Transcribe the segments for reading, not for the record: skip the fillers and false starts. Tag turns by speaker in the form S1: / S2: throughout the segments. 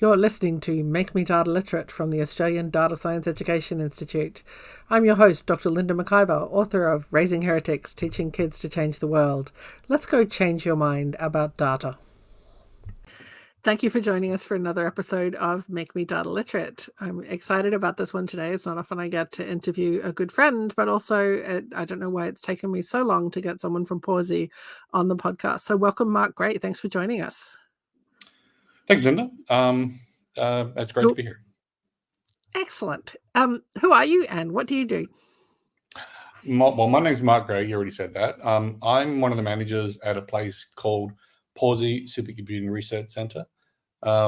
S1: You're listening to Make Me Data Literate from the Australian Data Science Education Institute. I'm your host, Dr. Linda McIver, author of Raising Heretics, Teaching Kids to Change the World. Let's go change your mind about data. Thank you for joining us for another episode of Make Me Data Literate. I'm excited about this one today. It's not often I get to interview a good friend, but also I don't know why it's taken me so long to get someone from Pawsey on the podcast. So welcome, Mark. Great. Thanks for joining us.
S2: Thanks, Linda. It's great to be here.
S1: Excellent. Who are you and what do you do?
S2: My name's Mark Gray. You already said that. I'm one of the managers at a place called Pawsey Supercomputing Research Centre.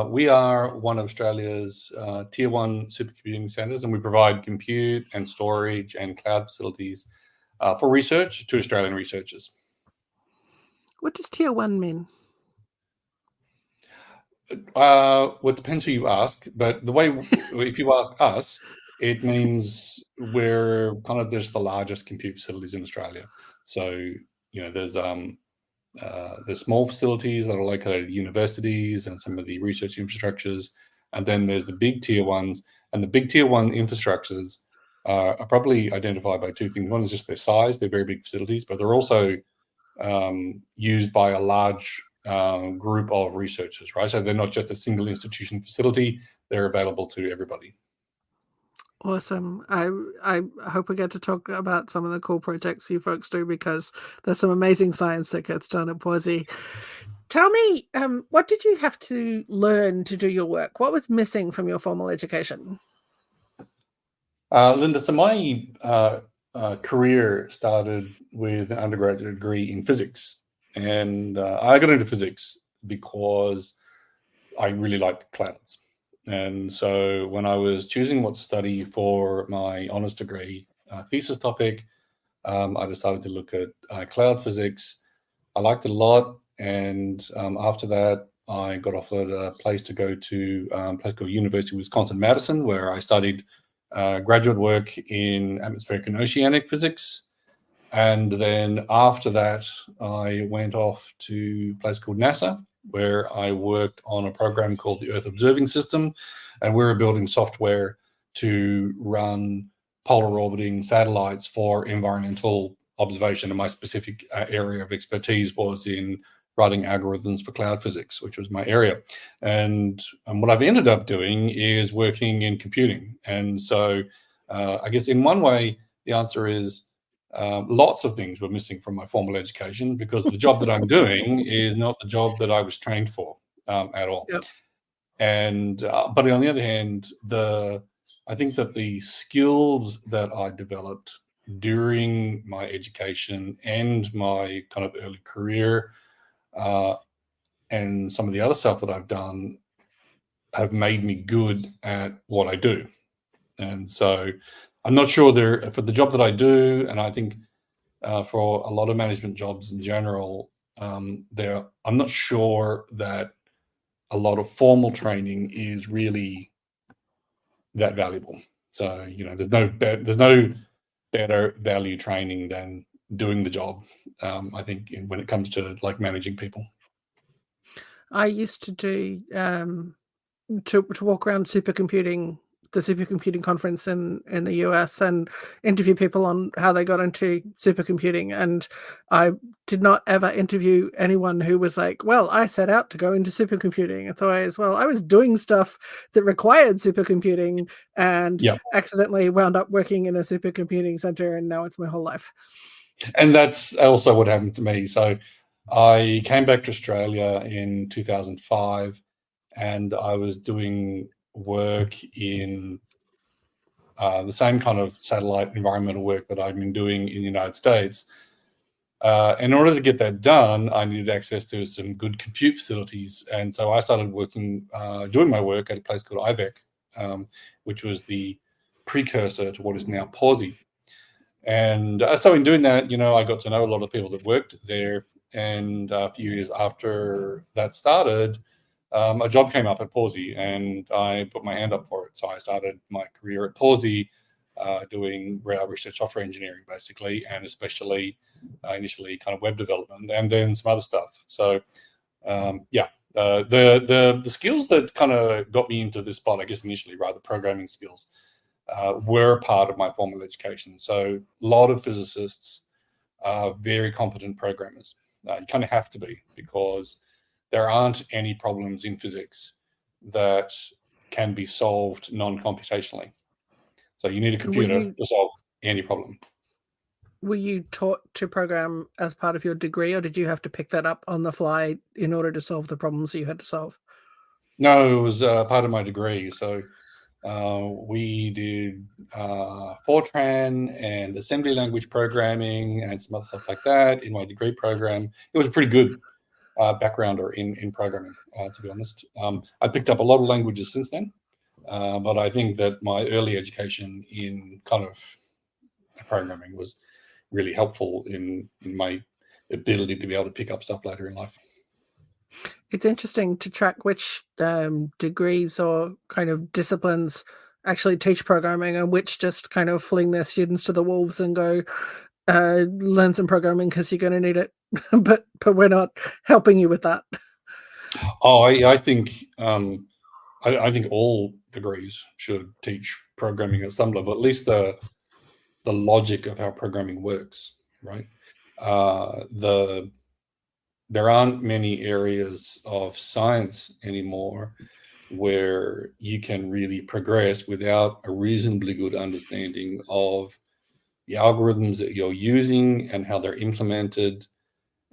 S2: We are one of Australia's Tier 1 supercomputing centres, and we provide compute and storage and cloud facilities for research to Australian researchers.
S1: What does Tier 1 mean?
S2: Well, it depends who you ask, but if you ask us, it means we're kind of just the largest compute facilities in Australia. So, there's small facilities that are located at universities and some of the research infrastructures, and then there's the big tier ones. And the big tier one infrastructures are probably identified by two things. One is just their size; they're very big facilities, but they're also used by a large group of researchers, right? So they're not just a single institution facility; they're available to everybody.
S1: Awesome. I hope we get to talk about some of the cool projects you folks do, because there's some amazing science that gets done at Pawsey. Tell me, what did you have to learn to do your work? What was missing from your formal education?
S2: Linda, so my career started with an undergraduate degree in physics. And I got into physics because I really liked clouds. And so when I was choosing what to study for my honours degree thesis topic, I decided to look at cloud physics. I liked it a lot. And after that, I got offered a place to go to a place called University of Wisconsin-Madison, where I studied graduate work in atmospheric and oceanic physics. And then after that, I went off to a place called NASA, where I worked on a program called the Earth Observing System. And we were building software to run polar orbiting satellites for environmental observation. And my specific area of expertise was in writing algorithms for cloud physics, which was my area. And what I've ended up doing is working in computing. And so I guess in one way, the answer is lots of things were missing from my formal education, because the job that I'm doing is not the job that I was trained for at all.
S1: Yep.
S2: And but on the other hand, I think that the skills that I developed during my education and my kind of early career and some of the other stuff that I've done have made me good at what I do. And so I'm not sure for the job that I do, and I think for a lot of management jobs in general, I'm not sure that a lot of formal training is really that valuable. So there's no better value training than doing the job. I think when it comes to like managing people.
S1: I used to do to walk around the supercomputing conference in the US, and interview people on how they got into supercomputing. And I did not ever interview anyone who was like, well, I set out to go into supercomputing. It's always, well, I was doing stuff that required supercomputing and accidentally wound up working in a supercomputing center, and now it's my whole life.
S2: And that's also what happened to me. So I came back to Australia in 2005, and I was doing work in the same kind of satellite environmental work that I'd been doing in the United States. In order to get that done, I needed access to some good compute facilities. And so I started doing my work at a place called IVEC, which was the precursor to what is now Pawsey. And so in doing that, I got to know a lot of people that worked there. And a few years after that started, a job came up at Pawsey, and I put my hand up for it. So I started my career at Pawsey doing research software engineering, basically, and especially initially kind of web development, and then some other stuff. So The skills that kind of got me into this spot, I guess initially, right, the programming skills, were part of my formal education. So a lot of physicists are very competent programmers. You kind of have to be, because there aren't any problems in physics that can be solved non-computationally. So you need a computer to solve any problem.
S1: Were you taught to program as part of your degree, or did you have to pick that up on the fly in order to solve the problems you had to solve?
S2: No, it was part of my degree. So we did Fortran and assembly language programming and some other stuff like that in my degree program. It was a pretty good backgrounder in programming, to be honest. I picked up a lot of languages since then, but I think that my early education in kind of programming was really helpful in my ability to be able to pick up stuff later in life.
S1: It's interesting to track which degrees or kind of disciplines actually teach programming and which just kind of fling their students to the wolves and go, learn some programming because you're going to need it. but we're not helping you with that.
S2: Oh, I think I think all degrees should teach programming at some level, at least the logic of how programming works, right? There aren't many areas of science anymore where you can really progress without a reasonably good understanding of the algorithms that you're using and how they're implemented.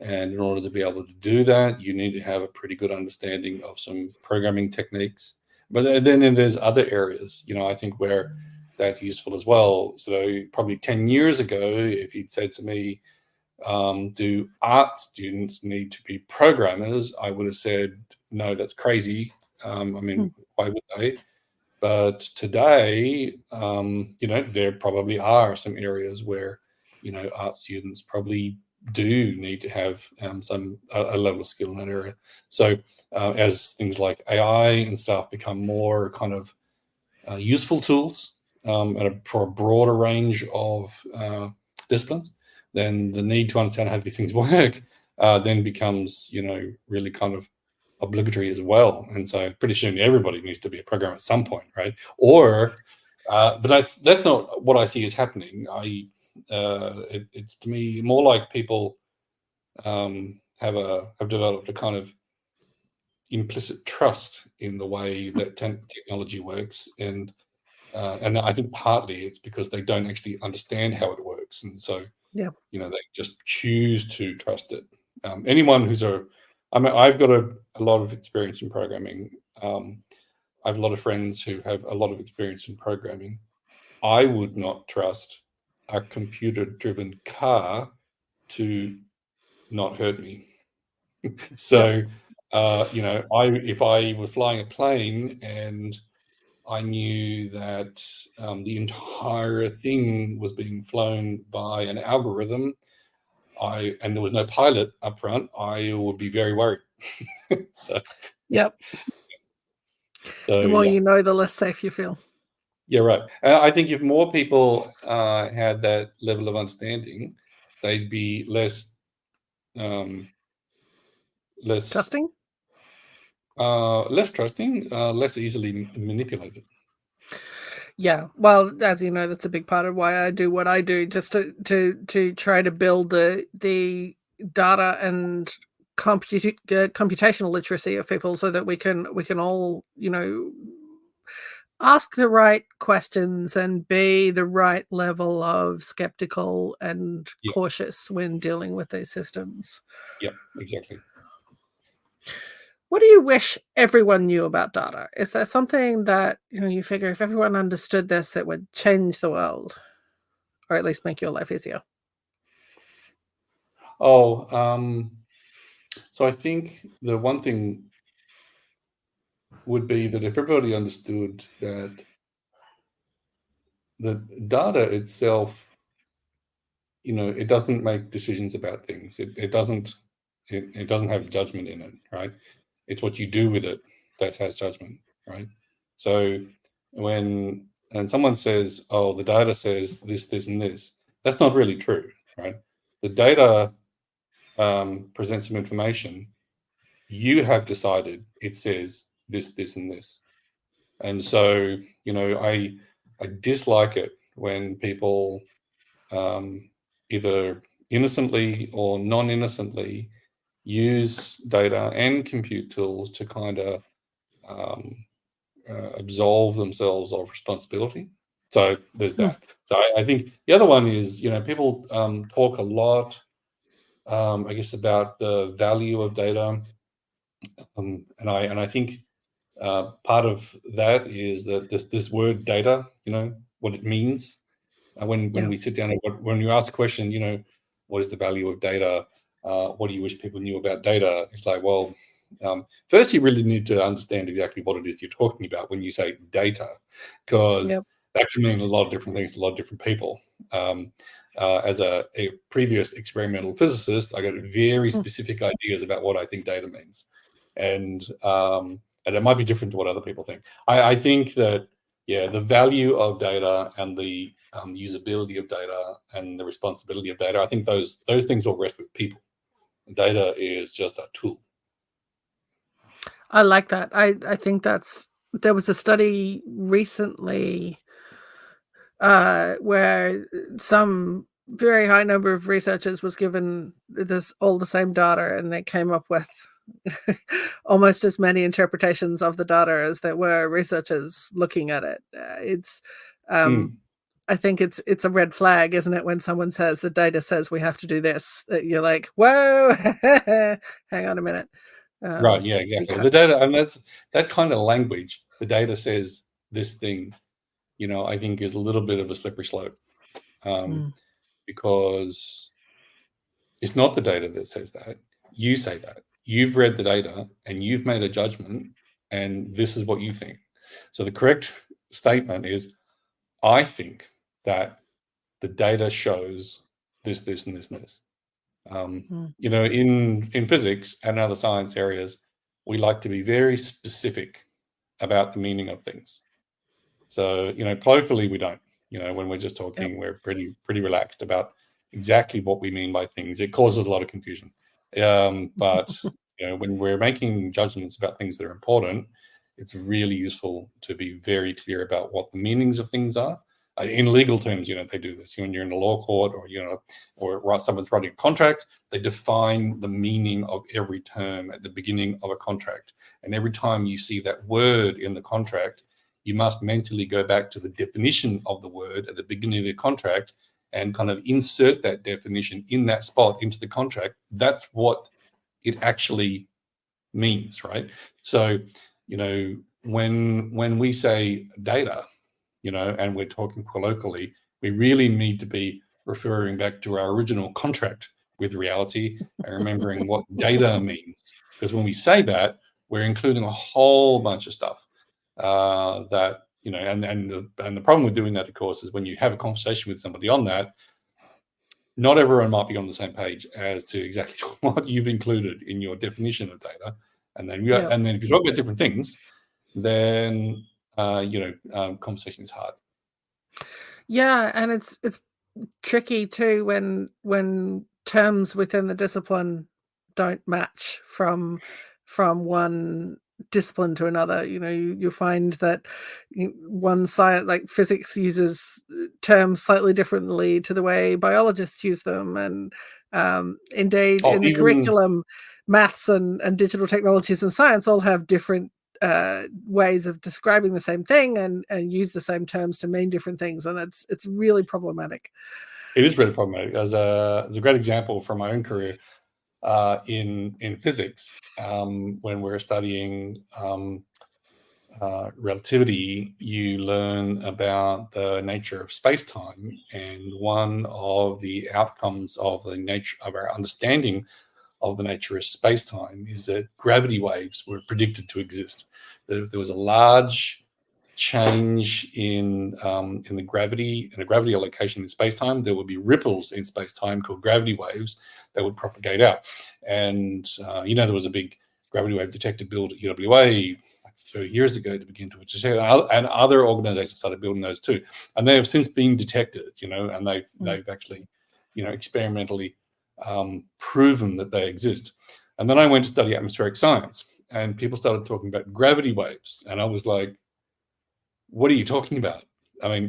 S2: And in order to be able to do that, you need to have a pretty good understanding of some programming techniques. But then there's other areas, I think, where that's useful as well. So probably 10 years ago, if you'd said to me, do art students need to be programmers? I would have said, no, that's crazy. Why would they? But today, there probably are some areas where, art students probably do need to have a level of skill in that area. So as things like AI and stuff become more kind of useful tools for a broader range of disciplines, then the need to understand how these things work then becomes, really kind of obligatory as well. And so pretty soon everybody needs to be a programmer at some point, right? Or but that's not what I see is happening. It's to me more like people have developed a kind of implicit trust in the way that technology works, and I think partly it's because they don't actually understand how it works, and so
S1: Yeah.
S2: they just choose to trust it. Anyone who's I've got a lot of experience in programming. I have a lot of friends who have a lot of experience in programming. I would not trust a computer-driven car to not hurt me. So, if I was flying a plane and I knew that the entire thing was being flown by an algorithm, and there was no pilot up front, I would be very worried. So,
S1: Yep. The more you know, the less safe you feel.
S2: Yeah, right. I think if more people had that level of understanding, they'd be less
S1: Trusting?
S2: Less trusting, less easily manipulated.
S1: Yeah, well, as you know, that's a big part of why I do what I do, just to try to build the data and computational literacy of people, so that we can all, ask the right questions and be the right level of skeptical and cautious when dealing with these systems.
S2: Yeah, exactly.
S1: What do you wish everyone knew about data? Is there something that, you figure if everyone understood this, it would change the world, or at least make your life easier?
S2: So I think the one thing would be that if everybody understood that the data itself, it doesn't make decisions about things. It doesn't have judgment in it, right? It's what you do with it that has judgment, right? So when someone says, "Oh, the data says this, this, and this," that's not really true, right? The data presents some information, you have decided it says this, this, and this. And so, I dislike it when people either innocently or non-innocently use data and compute tools to kind of absolve themselves of responsibility. So there's that. So I think the other one is, people talk a lot, I guess, about the value of data, and I think part of that is that this word data, what it means. When we sit down and when you ask a question, what is the value of data? What do you wish people knew about data? It's like, well, first you really need to understand exactly what it is you're talking about when you say data, because that can mean a lot of different things to a lot of different people. As a previous experimental physicist, I got very specific ideas about what I think data means, and it might be different to what other people think. I think that, the value of data and the usability of data and the responsibility of data, I think those things all rest with people. Data is just a tool.
S1: I like that. I think there was a study recently where some very high number of researchers was given all the same data, and they came up with almost as many interpretations of the data as there were researchers looking at it. I think it's a red flag, isn't it, when someone says the data says we have to do this? You're like, whoa, hang on a minute.
S2: Right, yeah, exactly. The data, and that's that kind of language, the data says this thing, I think is a little bit of a slippery slope, because it's not the data that says that. You say that. You've read the data and you've made a judgment, and this is what you think. So the correct statement is, I think that the data shows this, this, and this, and this. In physics and other science areas, we like to be very specific about the meaning of things. So, colloquially, we don't. When we're just talking, we're pretty relaxed about exactly what we mean by things. It causes a lot of confusion. But when we're making judgments about things that are important, it's really useful to be very clear about what the meanings of things are. In legal terms, they do this. When you're in a law court, or someone's writing a contract, they define the meaning of every term at the beginning of a contract. And every time you see that word in the contract, you must mentally go back to the definition of the word at the beginning of the contract and kind of insert that definition in that spot into the contract. That's what it actually means, right? So, when we say data, and we're talking colloquially, we really need to be referring back to our original contract with reality and remembering what data means. Because when we say that, we're including a whole bunch of stuff that, and the problem with doing that, of course, is when you have a conversation with somebody on that, not everyone might be on the same page as to exactly what you've included in your definition of data. And then, if you talk about different things, then conversation is hard.
S1: Yeah, and it's tricky too when terms within the discipline don't match from one discipline to another. You find that one science, like physics, uses terms slightly differently to the way biologists use them, and indeed in the curriculum, maths and digital technologies and science all have different ways of describing the same thing and use the same terms to mean different things, and it's really problematic.
S2: It is really problematic. As a great example from my own career in physics, when we're studying relativity, you learn about the nature of space-time, and one of the outcomes of the nature of our understanding of the nature of space-time is that gravity waves were predicted to exist. That if there was a large change in the gravity, in a gravity allocation in space-time, there would be ripples in space-time called gravity waves that would propagate out. And there was a big gravity wave detector built at UWA like 30 years ago to begin to detect, and other organizations started building those too. And they have since been detected, and they've actually, experimentally proven that they exist. And then I went to study atmospheric science, and people started talking about gravity waves. And I was like, what are you talking about? I mean,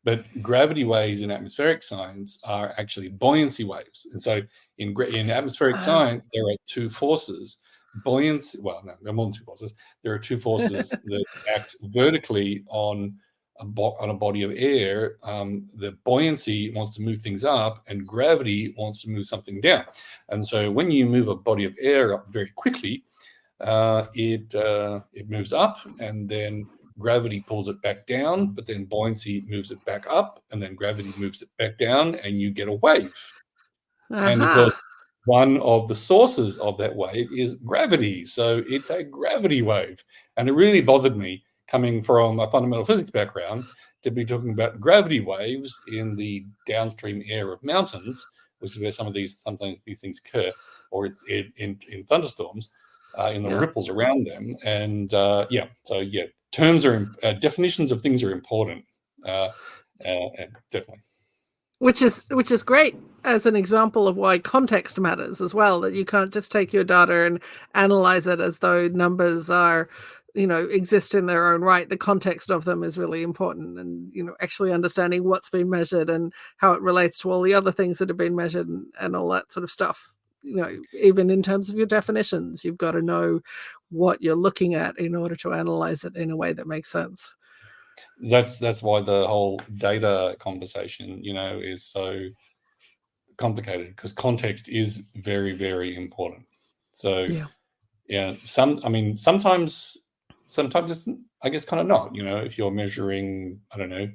S2: but gravity waves in atmospheric science are actually buoyancy waves. And so in atmospheric science, there are two forces. Buoyancy, well, no, there are more than two forces. There are two forces that act vertically on a body of air. The buoyancy wants to move things up, and gravity wants to move something down. And so when you move a body of air up very quickly, it moves up, and then gravity pulls it back down, but then buoyancy moves it back up, and then gravity moves it back down, and you get a wave. And of course, one of the sources of that wave is gravity. So it's a gravity wave. And it really bothered me, coming from a fundamental physics background, to be talking about gravity waves in the downstream air of mountains, which is where sometimes these things occur, or it's in thunderstorms, in the ripples around them. And terms are definitions of things are important. Definitely.
S1: Which is great as an example of why context matters as well, that you can't just take your data and analyze it as though numbers are, exist in their own right. The context of them is really important, and, actually understanding what's been measured and how it relates to all the other things that have been measured and all that sort of stuff. Even in terms of your definitions, you've got to know what you're looking at in order to analyze it in a way that makes sense.
S2: That's why the whole data conversation, is so complicated, because context is very, very important. So sometimes it's, I guess, kind of not. If you're measuring, I don't know,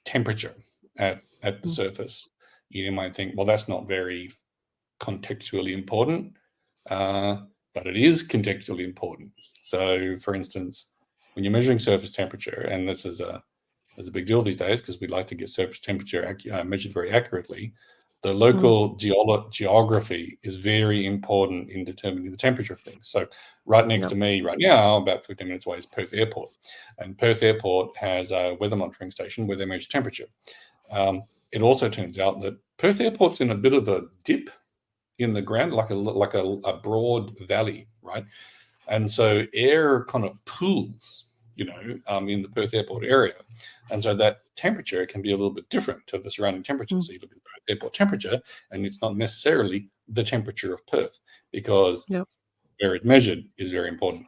S2: temperature at the surface, you might think, well, that's not very contextually important, but it is contextually important. So, for instance, when you're measuring surface temperature, and this is a big deal these days because we like to get surface temperature measured very accurately, the local geography is very important in determining the temperature of things. So right next to me right now, about 15 minutes away, is Perth Airport. And Perth Airport has a weather monitoring station where they measure temperature. It also turns out that Perth Airport's in a bit of a dip in the ground, like a broad valley, right? And so air kind of pools, in the Perth Airport area. And so that temperature can be a little bit different to the surrounding temperature. So you look at the Perth Airport temperature, and it's not necessarily the temperature of Perth, because where it's measured is very important.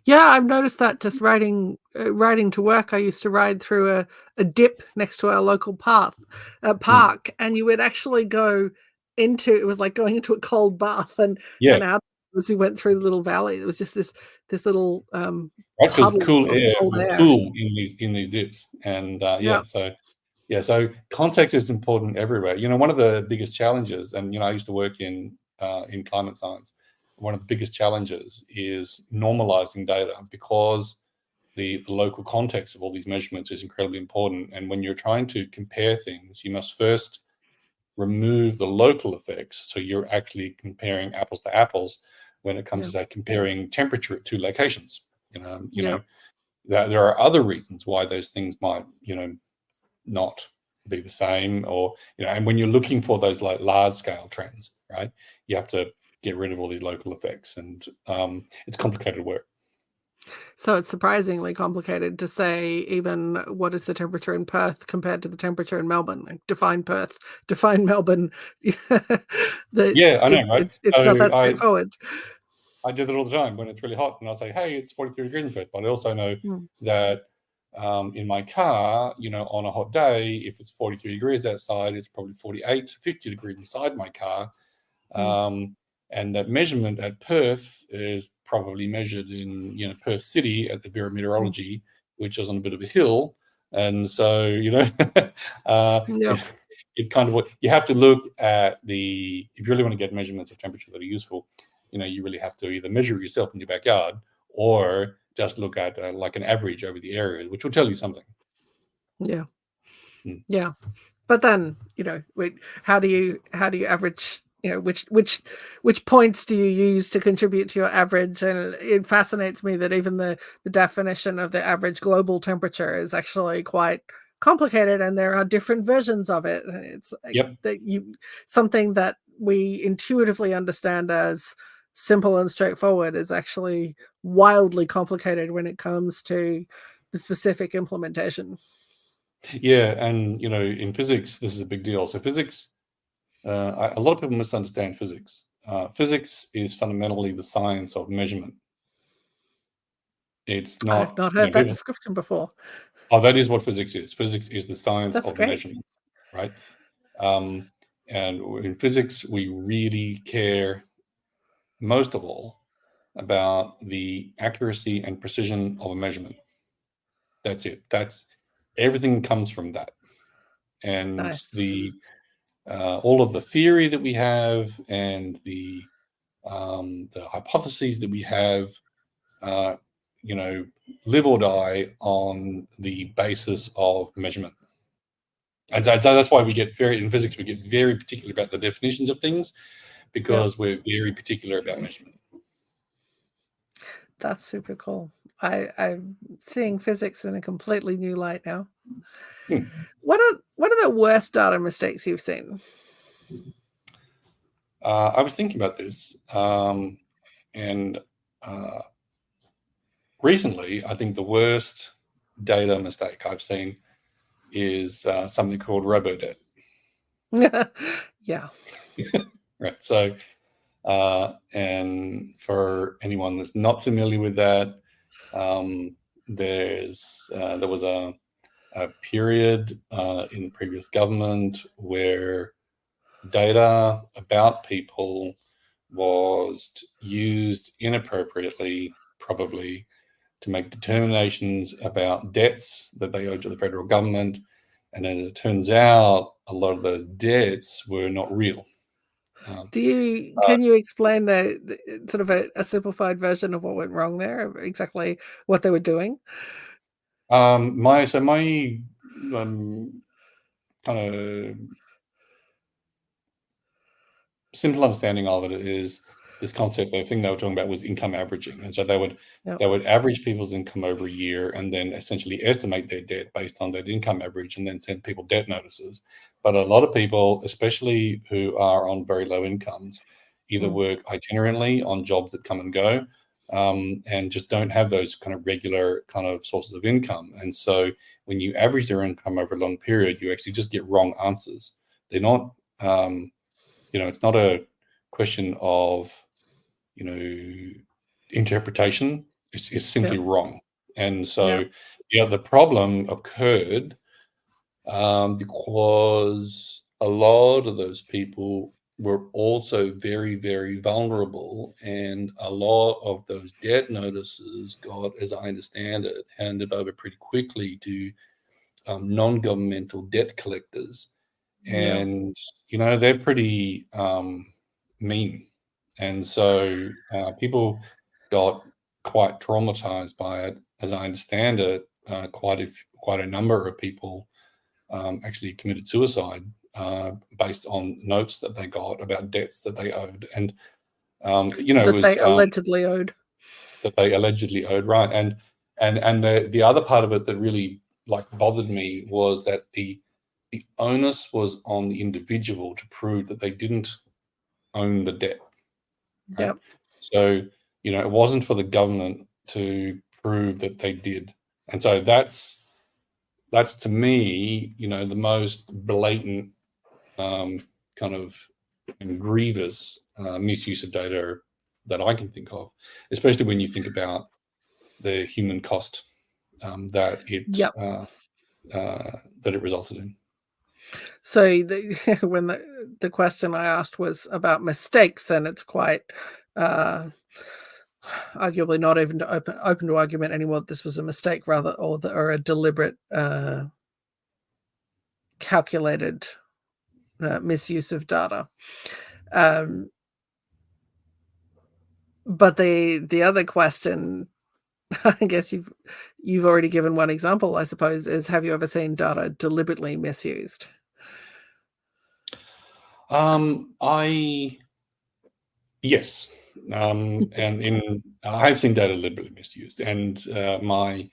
S1: Yeah, I've noticed that just riding to work. I used to ride through a dip next to our local park, and you would actually go into, it was like going into a cold bath and out as you went through the little valley. It was just this little
S2: right, because cool air will pool in these dips, and so context is important everywhere. One of the biggest challenges, and I used to work in climate science. One of the biggest challenges is normalizing data, because the local context of all these measurements is incredibly important. And when you're trying to compare things, you must first remove the local effects, so you're actually comparing apples to apples when it comes to comparing temperature at two locations. There are other reasons why those things might not be the same, or and when you're looking for those like large scale trends, right, you have to get rid of all these local effects, and it's complicated work.
S1: So it's surprisingly complicated to say even what is the temperature in Perth compared to the temperature in Melbourne. Like, define Perth, define Melbourne.
S2: I know, right?
S1: It's not that straightforward.
S2: I do that all the time when it's really hot, and I'll say, hey, it's 43 degrees in Perth. But I also know that in my car, on a hot day, if it's 43 degrees outside, it's probably 48, 50 degrees inside my car. And that measurement at Perth is probably measured in, Perth City at the Bureau of Meteorology, which is on a bit of a hill. And so, it kind of, you have to look at if you really want to get measurements of temperature that are useful, you really have to either measure yourself in your backyard, or just look at like an average over the area, which will tell you something.
S1: Yeah. Yeah. But then, how do you average, which points do you use to contribute to your average? And it fascinates me that even the definition of the average global temperature is actually quite complicated, and there are different versions of it. And it's something that we intuitively understand as simple and straightforward is actually wildly complicated when it comes to the specific implementation.
S2: Yeah, and in physics, this is a big deal. So physics, a lot of people misunderstand physics. Physics is fundamentally the science of measurement. It's
S1: I've
S2: not,
S1: not heard that
S2: people.
S1: description before.
S2: Oh, that is what physics is. Physics is the science
S1: That's
S2: of
S1: great.
S2: measurement, right? And in physics, we really care most of all about the accuracy and precision of a measurement. That's it. That's everything comes from that. And
S1: Nice.
S2: all of the theory that we have and the hypotheses that we have, live or die on the basis of measurement. And so that's why in physics, we get very particular about the definitions of things, because we're very particular about measurement.
S1: That's super cool. I'm seeing physics in a completely new light now. What are the worst data mistakes you've seen?
S2: I was thinking about this, and recently, I think the worst data mistake I've seen is something called Robodebt.
S1: Yeah.
S2: Right. So, and for anyone that's not familiar with that, there was a period in the previous government where data about people was used inappropriately, probably, to make determinations about debts that they owed to the federal government. And as it turns out, a lot of those debts were not real.
S1: Can you explain the sort of a simplified version of what went wrong there, exactly what they were doing?
S2: My kind of simple understanding of it is this concept. The thing they were talking about was income averaging, and so they would average people's income over a year and then essentially estimate their debt based on that income average and then send people debt notices. But a lot of people, especially who are on very low incomes, either work itinerantly on jobs that come and go, and just don't have those kind of regular kind of sources of income. And so when you average their income over a long period, you actually just get wrong answers. They're not, it's not a question of, interpretation. It's simply wrong. And so, the problem occurred because a lot of those people were also very, very vulnerable, and a lot of those debt notices got, as I understand it, handed over pretty quickly to non-governmental debt collectors. And they're pretty mean, and so people got quite traumatized by it. As I understand it, quite a number of people actually committed suicide based on notes that they got about debts that they owed, and it
S1: That
S2: was
S1: they allegedly owed.
S2: that they allegedly owed, right? And the other part of it that really bothered me was that the onus was on the individual to prove that they didn't own the debt, right? So it wasn't for the government to prove that they did, and so that's to me the most blatant kind of and grievous misuse of data that I can think of, especially when you think about the human cost that it resulted in.
S1: So when the question I asked was about mistakes, and it's quite arguably not even open to argument anymore that this was a mistake, rather, or a deliberate, calculated misuse of data. But the other question, I guess you've already given one example, I suppose, is have you ever seen data deliberately misused?
S2: Yes, and I've seen data deliberately misused, and my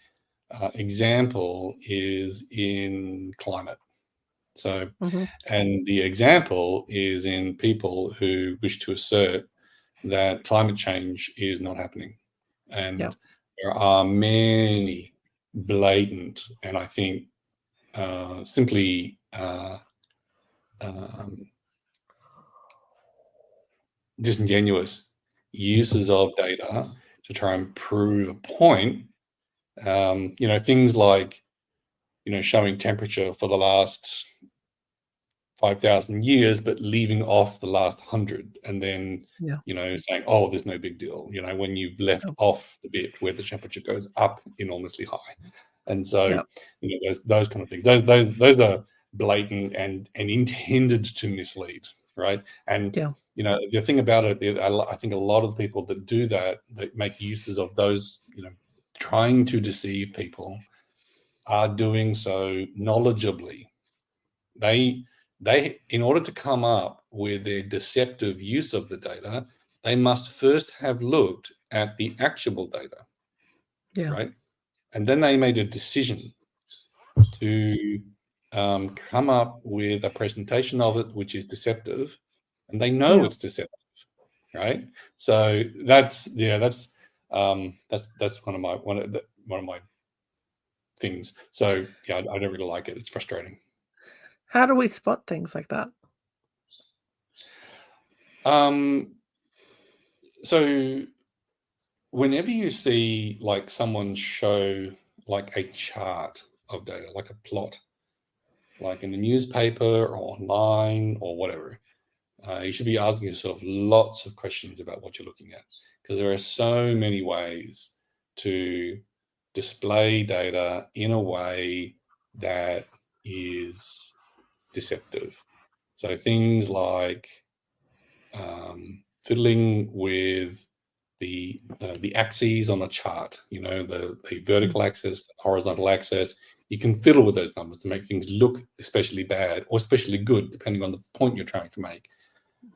S2: example is in climate. So,
S1: Mm-hmm.
S2: and the example is in people who wish to assert that climate change is not happening.
S1: Yeah.
S2: And there are many blatant, and I think simply um, disingenuous uses of data to try and prove a point. Things like, showing temperature for the last 5,000 years, but leaving off the last 100, and then,
S1: Yeah.
S2: saying, oh, there's no big deal, when you've left
S1: Yeah.
S2: off the bit where the temperature goes up enormously high. And so,
S1: Yeah.
S2: those kind of things, those are blatant and intended to mislead, right? And,
S1: Yeah.
S2: the thing about it, I think a lot of people that do that make uses of those, trying to deceive people, are doing so knowledgeably. They, in order to come up with their deceptive use of the data, they must first have looked at the actual data,
S1: Yeah.
S2: right? And then they made a decision to come up with a presentation of it which is deceptive, and they know
S1: Yeah.
S2: it's deceptive, right? So that's one of my things. So yeah, I don't really like it. It's frustrating.
S1: How do we spot things like that?
S2: So whenever you see like someone show like a chart of data, like a plot, like in the newspaper or online or whatever, you should be asking yourself lots of questions about what you're looking at, because there are so many ways to display data in a way that is deceptive. So things like fiddling with the axes on a chart, the vertical axis, the horizontal axis. You can fiddle with those numbers to make things look especially bad or especially good, depending on the point you're trying to make.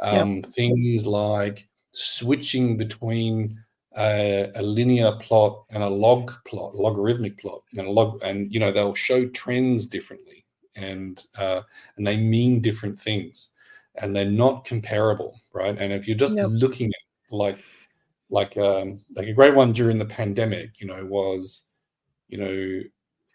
S1: Yeah.
S2: Things like switching between a linear plot and a logarithmic plot, and they'll show trends differently, and they mean different things, and they're not comparable, right? And if you're just
S1: Yep.
S2: looking at like a great one during the pandemic, was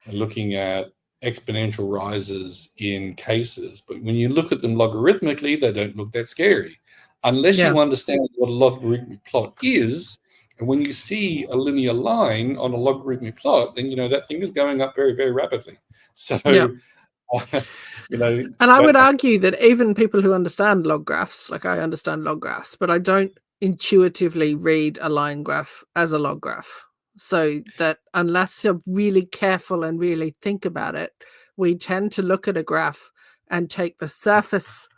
S2: looking at exponential rises in cases, but when you look at them logarithmically, they don't look that scary unless
S1: Yeah.
S2: you understand what a logarithmic plot is. And when you see a linear line on a logarithmic plot, then that thing is going up very, very rapidly. So
S1: Yeah. And I would argue that even people who understand log graphs, like I understand log graphs, but I don't intuitively read a line graph as a log graph. So that unless you're really careful and really think about it, we tend to look at a graph and take the surface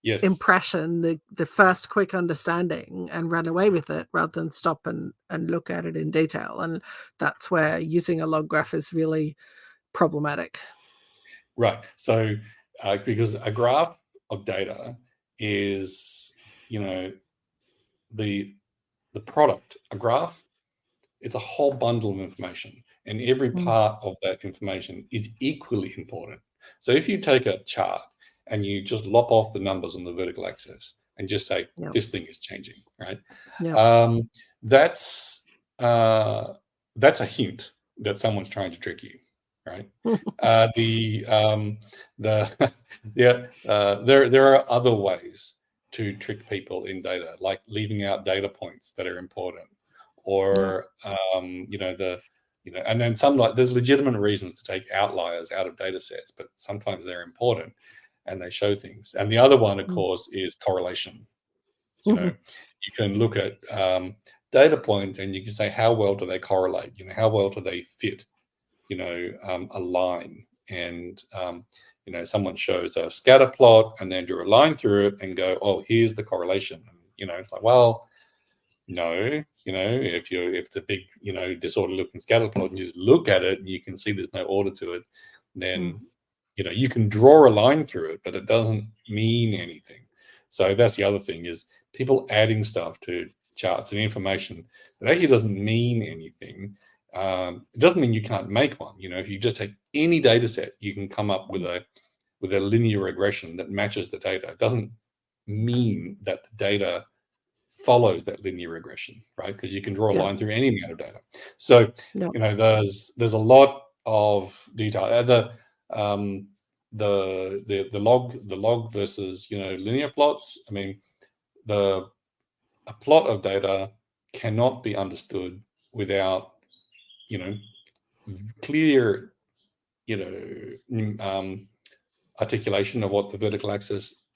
S1: impression, the first quick understanding, and run away with it rather than stop and look at it in detail. And that's where using a log graph is really problematic.
S2: Right. So because a graph of data is, the product. A graph, it's a whole bundle of information, and every part of that information is equally important. So if you take a chart and you just lop off the numbers on the vertical axis and just say, this thing is changing, right? That's a hint that someone's trying to trick you, right? There are other ways to trick people in data, like leaving out data points that are important, or and then there's legitimate reasons to take outliers out of data sets, but sometimes they're important and they show things. And the other one, of course, is correlation. You can look at data points and you can say, how well do they correlate? How well do they fit a line? And someone shows a scatter plot and then draw a line through it and go, oh, here's the correlation. It's like, well, no, if it's a big, disorder looking scatter plot and you just look at it and you can see there's no order to it, then you can draw a line through it, but it doesn't mean anything. So that's the other thing, is people adding stuff to charts and information that actually doesn't mean anything. It doesn't mean you can't make one. If you just take any data set, you can come up with with a linear regression that matches the data. It doesn't mean that the data follows that linear regression, right? Because you can draw a line through any amount of data. So there's a lot of detail. The log versus linear plots. I mean, a plot of data cannot be understood without clear articulation of what the vertical axis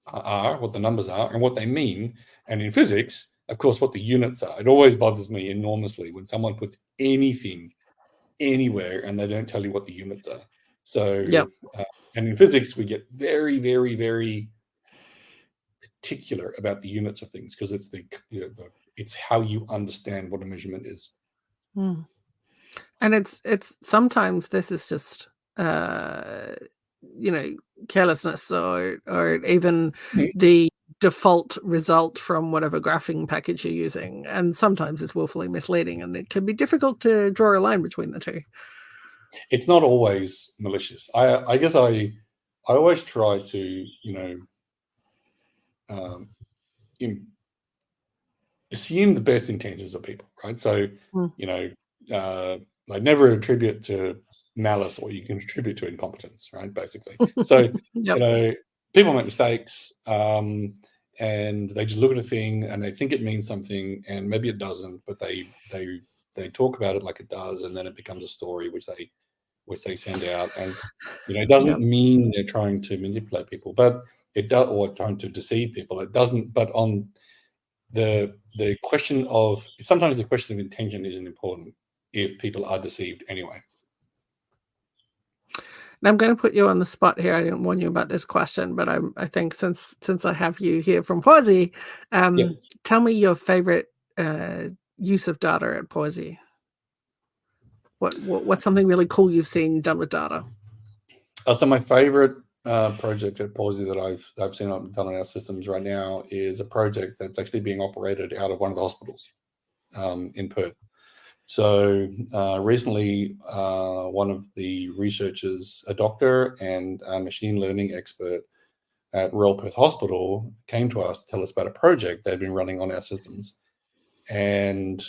S2: are, what the numbers are, and what they mean. And in physics, of course, what the units are. It always bothers me enormously when someone puts anything anywhere and they don't tell you what the units are. So, and in physics, we get very, very, very particular about the units of things because it's it's how you understand what a measurement is.
S1: And it's sometimes this is just carelessness or even the default result from whatever graphing package you're using, and sometimes it's willfully misleading, and it can be difficult to draw a line between the two.
S2: It's not always malicious. I guess I always try to assume the best intentions of people, right? So like never attribute to malice what you can attribute to incompetence, right? Basically. So people make mistakes, and they just look at a thing and they think it means something, and maybe it doesn't, but they talk about it like it does, and then it becomes a story which they send out, and it doesn't mean they're trying to manipulate people, but it does, or trying to deceive people. It doesn't. But on the question of sometimes the question of intention isn't important if people are deceived anyway.
S1: Now I'm going to put you on the spot here. I didn't warn you about this question, but I think since I have you here from Pawsey, tell me your favorite use of data at Pawsey. What's something really cool you've seen done with data?
S2: So my favorite project at Pawsey that I've seen done on our systems right now is a project that's actually being operated out of one of the hospitals in Perth. So recently, one of the researchers, a doctor and a machine learning expert at Royal Perth Hospital, came to us to tell us about a project they've been running on our systems. And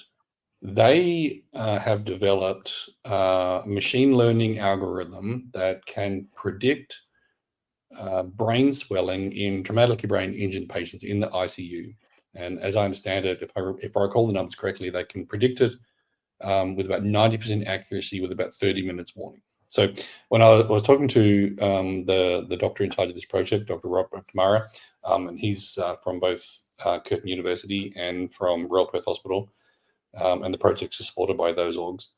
S2: they have developed a machine learning algorithm that can predict brain swelling in traumatically brain injured patients in the ICU. And as I understand it, if I recall the numbers correctly, they can predict it with about 90% accuracy with about 30 minutes warning. So when I was talking to the doctor in charge of this project, Dr. Robodebt, and he's from both Curtin University and from Royal Perth Hospital, and the projects are supported by those orgs.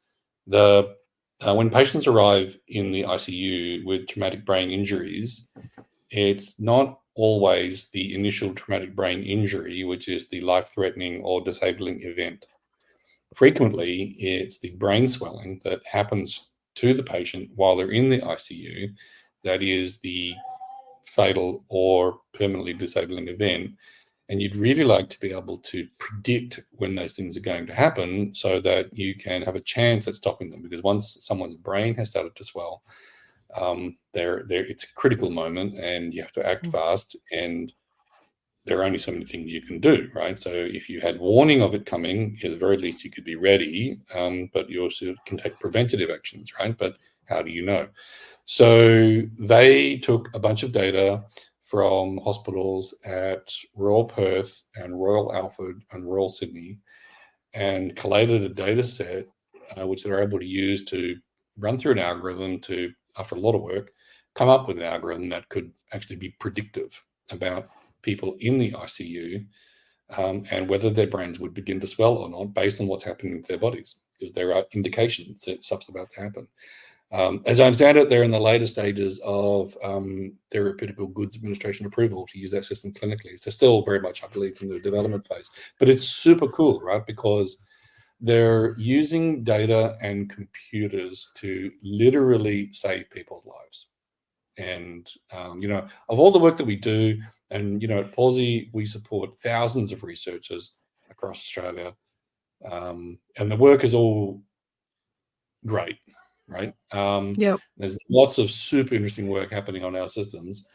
S2: When patients arrive in the ICU with traumatic brain injuries, it's not always the initial traumatic brain injury, which is the life-threatening or disabling event. Frequently, it's the brain swelling that happens to the patient while they're in the ICU that is the fatal or permanently disabling event. And you'd really like to be able to predict when those things are going to happen so that you can have a chance at stopping them. Because once someone's brain has started to swell, it's a critical moment and you have to act fast, and there are only so many things you can do, right? So if you had warning of it coming, at the very least you could be ready, but you also can take preventative actions, right? But how do you know? So they took a bunch of data from hospitals at Royal Perth and Royal Alfred and Royal Sydney and collated a data set which they're able to use to run through an algorithm to, after a lot of work, come up with an algorithm that could actually be predictive about people in the ICU and whether their brains would begin to swell or not based on what's happening with their bodies, because there are indications that stuff's about to happen. As I understand it, they're in the later stages of therapeutical goods administration approval to use that system clinically. So still very much, I believe, in the development phase. But it's super cool, right? Because they're using data and computers to literally save people's lives. And, of all the work that we do, and, at Pawsey, we support thousands of researchers across Australia. And the work is all great. right?
S1: Yep.
S2: There's lots of super interesting work happening on our systems,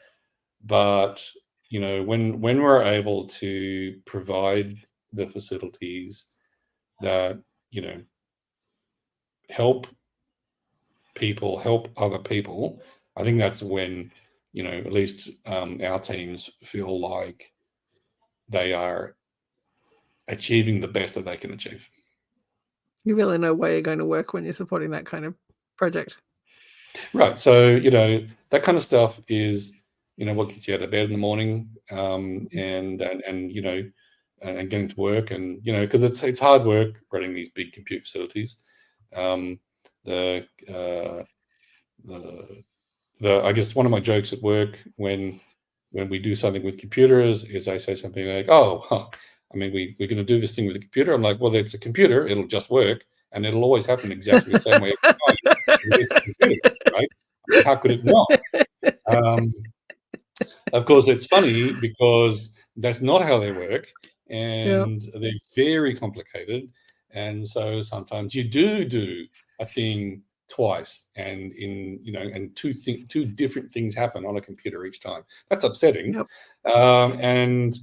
S2: but when we're able to provide the facilities that help people help other people, I think that's when at least our teams feel like they are achieving the best that they can achieve.
S1: You really know where you're going to work when you're supporting that kind of project.
S2: Right. So, that kind of stuff is, what gets you out of bed in the morning, and getting to work, and because it's hard work running these big compute facilities. Um, the the I guess one of my jokes at work when we do something with computers is I say something like, "Oh, huh, I mean, we're going to do this thing with a computer." I'm like, "Well, it's a computer; it'll just work, and it'll always happen exactly the same way every time. It's a computer, right? I mean, how could it not?" Um, of course, it's funny because that's not how they work,
S1: Yep.
S2: and they're very complicated. And so sometimes you do a thing twice, and two different things happen on a computer each time. That's upsetting.
S1: Yep.
S2: And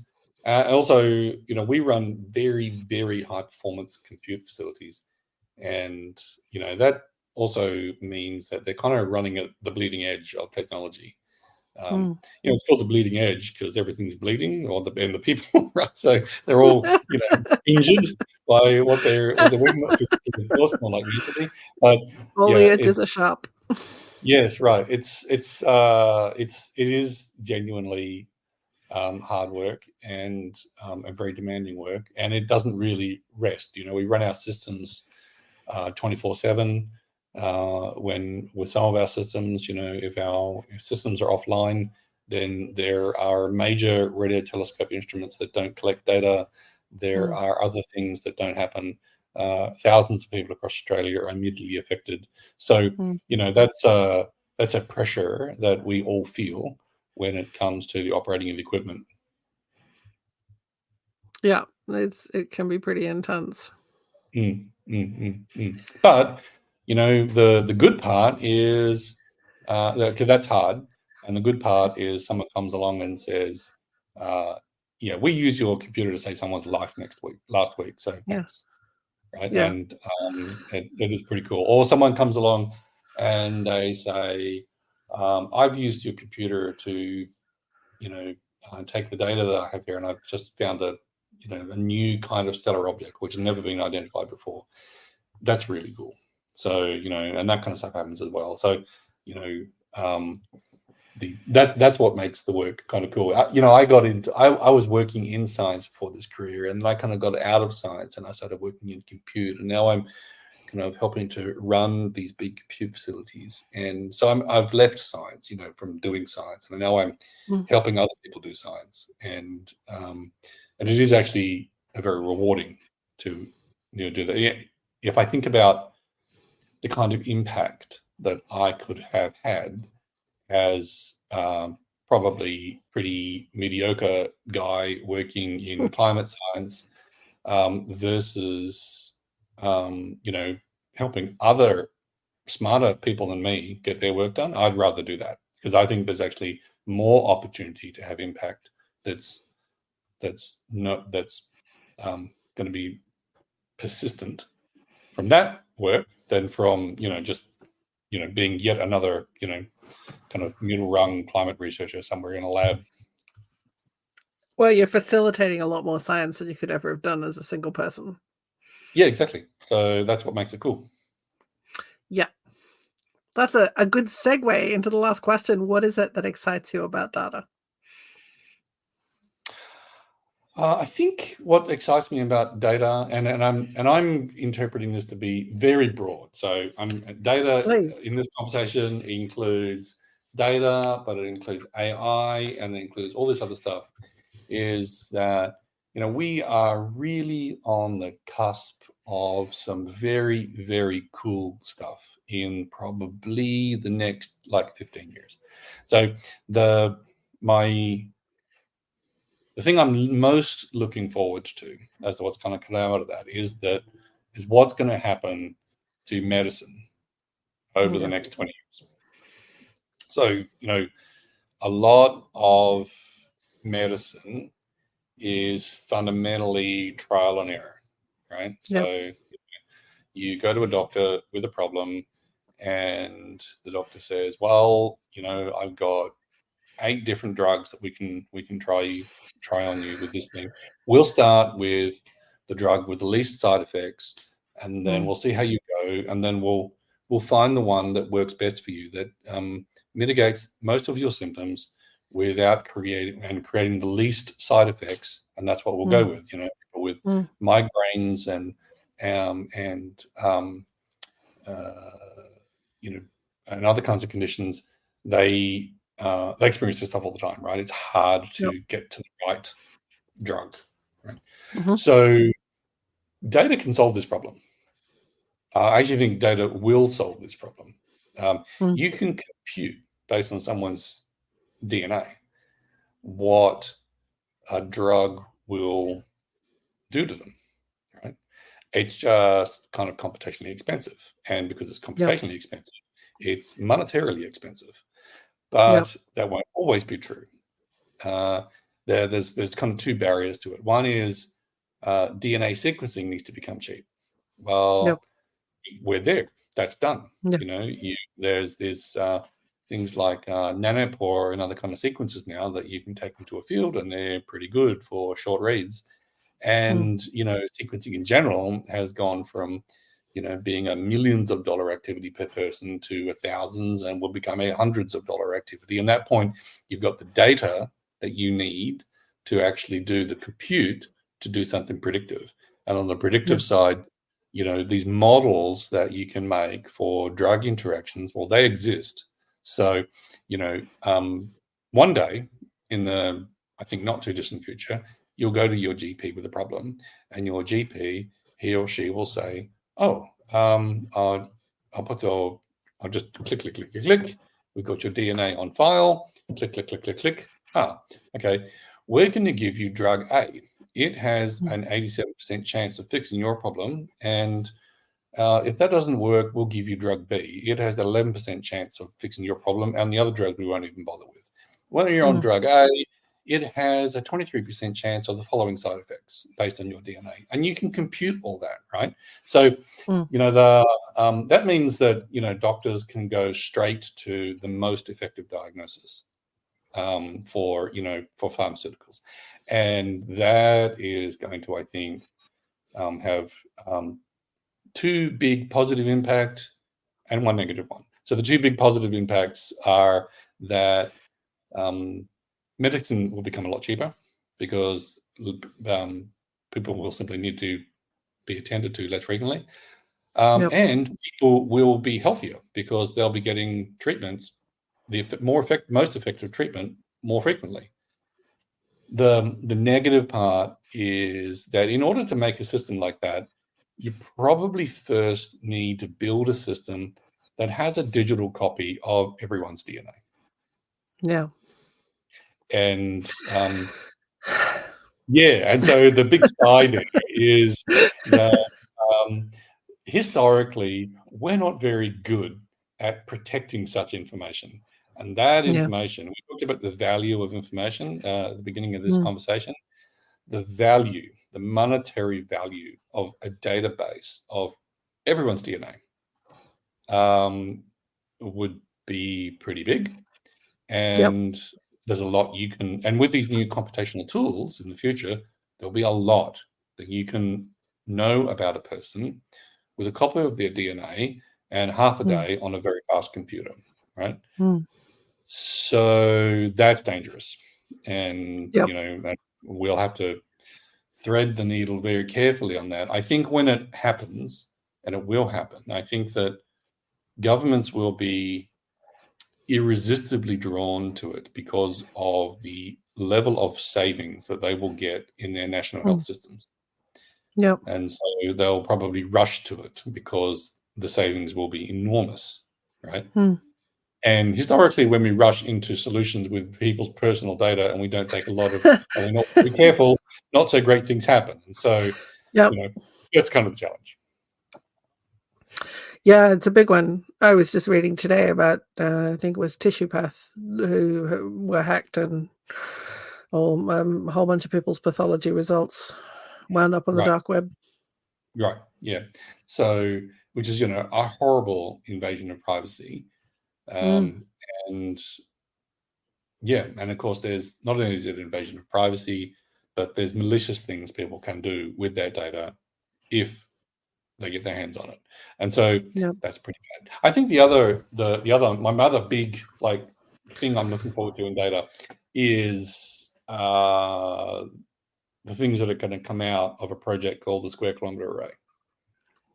S2: also, we run very, very high performance compute facilities, and that also means that they're kind of running at the bleeding edge of technology.
S1: Mm.
S2: It's called the bleeding edge because everything's bleeding, and the people, right? So they're all, injured by what they're working, not physically, of course, more like mentally. But
S1: All the
S2: yeah,
S1: edges are sharp.
S2: yes, right. It is genuinely hard work and a very demanding work, and it doesn't really rest. We run our systems 24/7. When with some of our systems, if our systems are offline, then there are major radio telescope instruments that don't collect data. There are other things that don't happen. Thousands of people across Australia are immediately affected. So,
S1: Mm.
S2: that's a pressure that we all feel when it comes to the operating of the equipment.
S1: Yeah, it can be pretty intense.
S2: But the good part is that's hard, and the good part is someone comes along and says, "Yeah, we use your computer to save someone's life last week, so
S1: Yeah.
S2: thanks." Right,
S1: Yeah.
S2: and it is pretty cool. Or someone comes along and they say, "I've used your computer to take the data that I have here, and I've just found a new kind of stellar object which has never been identified before." That's really cool. So and that kind of stuff happens as well. So you know, um, that's what makes the work kind of cool. I was working in science before this career, and then I kind of got out of science and I started working in compute, and now I'm kind of helping to run these big compute facilities. And so I've left science, from doing science, and now I'm
S1: Mm.
S2: helping other people do science, and it is actually a very rewarding to do that. Yeah, if I think about the kind of impact that I could have had as probably pretty mediocre guy working in climate science versus helping other smarter people than me get their work done, I'd rather do that because I think there's actually more opportunity to have impact that's going to be persistent from that work than from just being yet another kind of middle rung climate researcher somewhere in a lab.
S1: Well, you're facilitating a lot more science than you could ever have done as a single person.
S2: Yeah, exactly. So that's what makes it cool.
S1: Yeah. That's a good segue into the last question. What is it that excites you about data?
S2: I think what excites me about data, and I'm interpreting this to be very broad. So data
S1: Please.
S2: in this conversation includes data, but it includes AI and it includes all this other stuff. Is that we are really on the cusp of some very, very cool stuff in probably the next like 15 years. So my the thing I'm most looking forward to as to what's going to come out of that is what's going to happen to medicine over the next 20 years. So, you know, a lot of medicine is fundamentally trial and error, right? So you go to a doctor with a problem and the doctor says, well, you know, I've got 8 different drugs that we can try on you with this thing. We'll start with the drug with the least side effects, and then we'll see how you go, and then we'll find the one that works best for you, that mitigates most of your symptoms without creating the least side effects, and that's what we'll go with. You know, people with migraines and you know, and other kinds of conditions, they experience this stuff all the time, right? It's hard to get to the right drug, right? So data can solve this problem. I actually think data will solve this problem. You can compute based on someone's DNA what a drug will do to them, right? It's just kind of computationally expensive. And because it's computationally expensive, it's monetarily expensive. But that won't always be true. There's kind of 2 barriers to it. One is DNA sequencing needs to become cheap. Well, we're there. That's done. You know, there's things like nanopore and other kind of sequences now that you can take into a field, and they're pretty good for short reads. And you know, sequencing in general has gone from, you know, being a millions of dollar activity per person to thousands, and will become a hundreds of dollar activity. And at that point, you've got the data that you need to actually do the compute to do something predictive. And on the predictive side, you know, these models that you can make for drug interactions, well, they exist. So, you know, one day in the, I think, not too distant future, you'll go to your GP with a problem, and your GP, he or she will say, oh, I'll just click, click, click, click, click. We've got your DNA on file. Click, click, click, click, click. Okay. We're going to give you drug A. It has an 87% chance of fixing your problem. And if that doesn't work, we'll give you drug B. It has an 11% chance of fixing your problem, and the other drug we won't even bother with. When you're on drug A, it has a 23% chance of the following side effects based on your DNA. And you can compute all that, right? So, you know, that means that, you know, doctors can go straight to the most effective diagnosis for pharmaceuticals. And that is going to, I think, have 2 big positive impact and 1 negative one. So the 2 big positive impacts are that medicine will become a lot cheaper, because people will simply need to be attended to less frequently. And people will be healthier because they'll be getting treatments, most effective treatment, more frequently. The negative part is that in order to make a system like that, you probably first need to build a system that has a digital copy of everyone's DNA.
S1: Yeah.
S2: And and so the big side there is that historically, we're not very good at protecting such information. And that information, we talked about the value of information at the beginning of this conversation. The value, the monetary value of a database of everyone's DNA would be pretty big. And there's a lot you can, and with these new computational tools in the future, there'll be a lot that you can know about a person with a copy of their DNA and half a day on a very fast computer, right? So that's dangerous. And, you know, we'll have to thread the needle very carefully on that. I think when it happens, and it will happen, I think that governments will be irresistibly drawn to it because of the level of savings that they will get in their national health systems. And so they'll probably rush to it because the savings will be enormous, right? And historically, when we rush into solutions with people's personal data and we don't take a lot of, and we're not be careful, not so great things happen. And so, you know, that's kind of the challenge.
S1: Yeah, it's a big one. I was just reading today about, I think it was TissuePath, who were hacked, and a whole bunch of people's pathology results wound up on the
S2: Right.
S1: dark web.
S2: Right. Yeah. So, which is, a horrible invasion of privacy.
S1: Mm,
S2: And yeah, and of course, there's not only is it invasion of privacy, but there's malicious things people can do with their data if they get their hands on it. And so
S1: yeah,
S2: that's pretty bad. I think my other big thing I'm looking forward to in data is the things that are going to come out of a project called the Square Kilometre Array.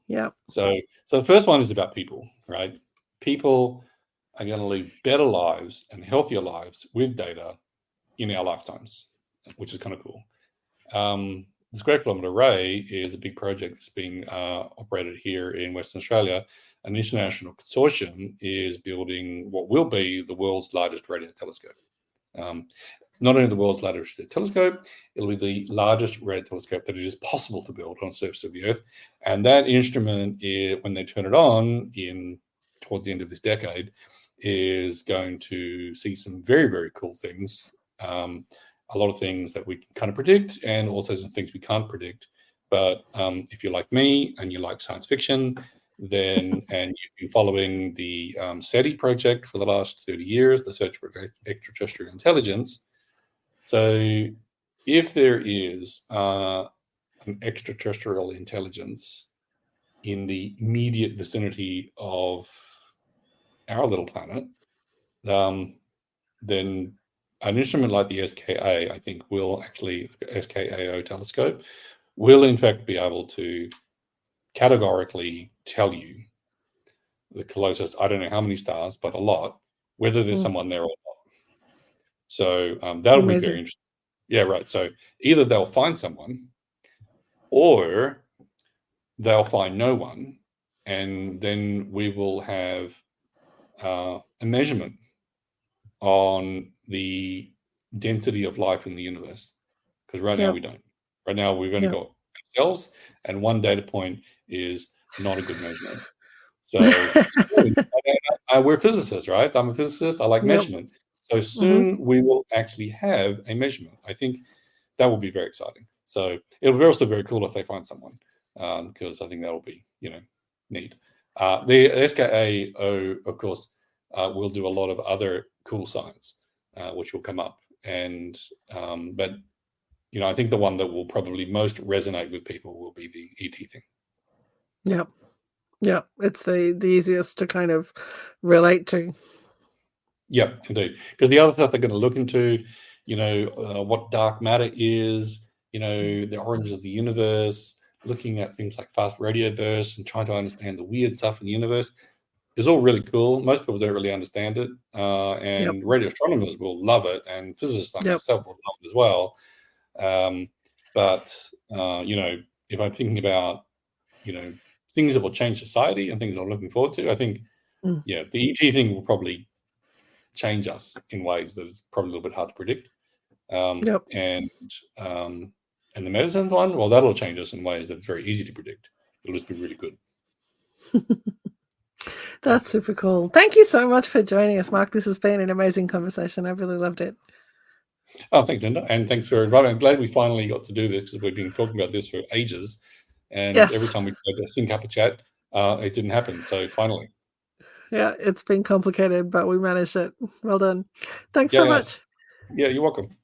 S1: yeah,
S2: So the first one is about people, right? People are going to live better lives and healthier lives with data in our lifetimes, which is kind of cool. The Square Kilometre Array is a big project that's being operated here in Western Australia. An international consortium is building what will be the world's largest radio telescope. Not only the world's largest radio telescope, it'll be the largest radio telescope that it is possible to build on the surface of the Earth. And that instrument, when they turn it on towards the end of this decade, is going to see some very, very cool things. A lot of things that we can kind of predict, and also some things we can't predict. But if you're like me and you like science fiction, and you've been following the SETI project for the last 30 years, the Search for Extraterrestrial Intelligence. So if there is an extraterrestrial intelligence in the immediate vicinity of our little planet, then an instrument like the SKA, I think, SKAO telescope, will in fact be able to categorically tell you the closest, I don't know how many stars, but a lot, whether there's someone there or not. So that'll be very
S1: amazing.
S2: interesting. Yeah, right. So either they'll find someone or they'll find no one, and then we will have a measurement on the density of life in the universe, because right now
S1: Yeah,
S2: we don't. Right now we've only
S1: yeah,
S2: got ourselves, and one data point is not a good measurement. So soon, we're physicists, right? I'm a physicist. I like
S1: yep.
S2: measurement. So
S1: Hmm.
S2: soon we will actually have a measurement. I think that will be very exciting. So it'll be also very cool if they find someone, because I think that'll be, neat. The SKAO, of course, will do a lot of other cool science, which will come up. And but I think the one that will probably most resonate with people will be the ET thing.
S1: Yeah, yeah. It's the easiest to kind of relate to.
S2: Yeah, indeed. Because the other stuff they're going to look into, what dark matter is, the origins of the universe, looking at things like fast radio bursts and trying to understand the weird stuff in the universe is all really cool. Most people don't really understand it,
S1: Yep,
S2: and radio astronomers will love it, and physicists like
S1: yep,
S2: myself will love it as well. But if I'm thinking about, things that will change society and things I'm looking forward to, I think,
S1: mm,
S2: yeah, the ET thing will probably change us in ways that is probably a little bit hard to predict.
S1: yep.
S2: And the medicine one, well, that'll change us in ways that it's very easy to predict. It'll just be really good.
S1: That's super cool. Thank you so much for joining us, Mark. This has been an amazing conversation. I've really loved it.
S2: Oh, thanks, Linda, and thanks for inviting me. I'm glad we finally got to do this, because we've been talking about this for ages, and every
S1: Yes.
S2: time we tried to sync up a chat, it didn't happen. So finally,
S1: Yeah, it's been complicated, but we managed it. Well done. Thanks
S2: yeah,
S1: so much.
S2: yes, yeah, you're welcome.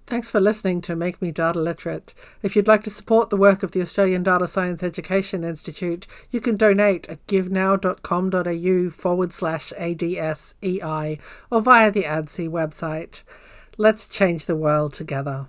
S1: Thanks for listening to Make Me Data Literate. If you'd like to support the work of the Australian Data Science Education Institute, you can donate at givenow.com.au/ADSEI or via the ADSI website. Let's change the world together.